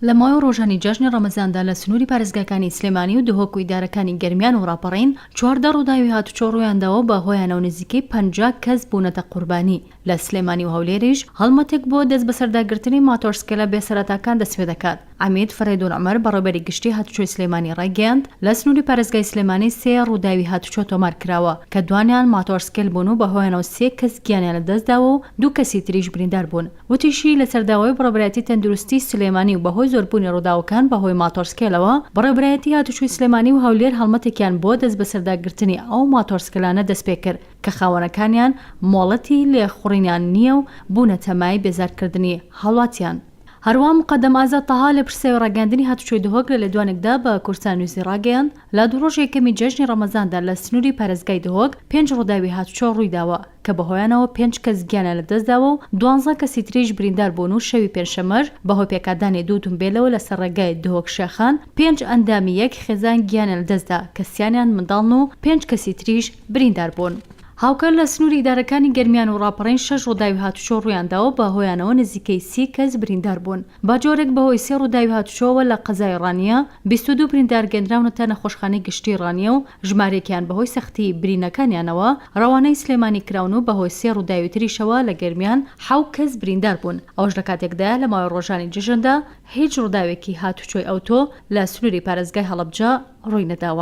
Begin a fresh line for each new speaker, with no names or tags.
لە ماوەی ڕۆژانی جەژنی ڕەمەزاندا لە سنووری پارێزگاکانی سلێمانی و دهۆک و ئیدارەکانی گەرمیان و ڕاپەڕین 14 ڕووداوی هاتووچۆ ڕوویانداوە بە هۆیانەوە نزیکەی 50 کەس بوونەتە قوربانی. لە سلێمانی و هەولێریش هەڵمەتێک بۆ دەست بەسەرداگرتنی ماتۆرسکێلە بێسەرەتاکان دەست پێ دەکات. عەمید فەرێدون عومەر بەڕێوەبەری گشتی هاتووچۆی سلێمانی ڕایگەیاند لە سنووری پارێزگای سلێمانی 3 ڕووداوی هاتووچۆ تۆمار کراوە کە دوانیان ماتۆرسکێل بوون و بە هۆیانەوە 3 کەس گیانیان لەدەستداوە و 2 کەسی تریش بریندار بوون. وتیشی لە سەرداوای بەڕێوەبەرەتی تەندروستی سلێمانی و بەهۆی زۆربوونی ڕووداوەکان بەهۆی ماتۆرسکێلەوە بەڕێوەبەرەتی هاتووچۆی سلێمانی و هەولێر هەڵمەتێکیان بۆ دەست بەسەرداگرتنی ئەو ماتۆرسکێلانە دەست پێ کرد کە خاوەنەکانیان مۆڵەتی لێخوڕینیان نییە و بوونەتە مای بێزارکردنی هەڵاتیان. هەروە مقەدەم ئازاد تەها لە پرسیاری ڕاگەاندنی هاتووچۆی دهۆک لە لێدوانێکدا بە کوردسات نووزی ڕاگەیاند لە دوو ڕۆژ یەکەمی جەژنی ڕەمەزاندا لە سنووری پارێزگای دهۆک 5 ڕووداوی هاتووچۆ ڕوویداوە کە بەهۆیانەوە 5 کەس گیانیان لەدەستداوە و 12 کەسی تریش بریندار بوون و شەوی پێنجشەممەش بەهۆی پێکهاتدانی 2 ئۆتۆمبیلەوە لەسەر ڕێگای دهۆک شێخان 5 ئەندامی 1 خێزان گیانیان لەدەستدا کە سییانیان منداڵن و 5 کەسی تریش بریندار بوون. هاوکەر لە سنووری ئیدارەکانی گەرمیان و ڕاپەڕین 6 ڕووداوی هاتووچۆ ڕوویانداوە بە هۆیانەوە نزیکەی 30 کەس بریندار بوون. باجۆرێک بەهۆی 3 ڕووداوی هاتووچۆوە لە قەزای ڕانیە 22 بریندار گەندراونەتە نەخۆشخانەی گشتی ڕانیە و ژمارەیەکیان بەهۆی سەختی برینەکانیانەوە ڕەوانەی سلێمانی کراون و بەهۆی 3 ڕووداوی تریشەوە لە گەرمیان 7 کەس بریندار بوون. ئەوش لە کاتێکدا لە ماوەی ڕۆژانی جەژندا هیچ ڕووداوێکی هاتووچۆی ئەوتۆ لە سنووری پارێزگای هەڵەبجە ڕووی نەداوە.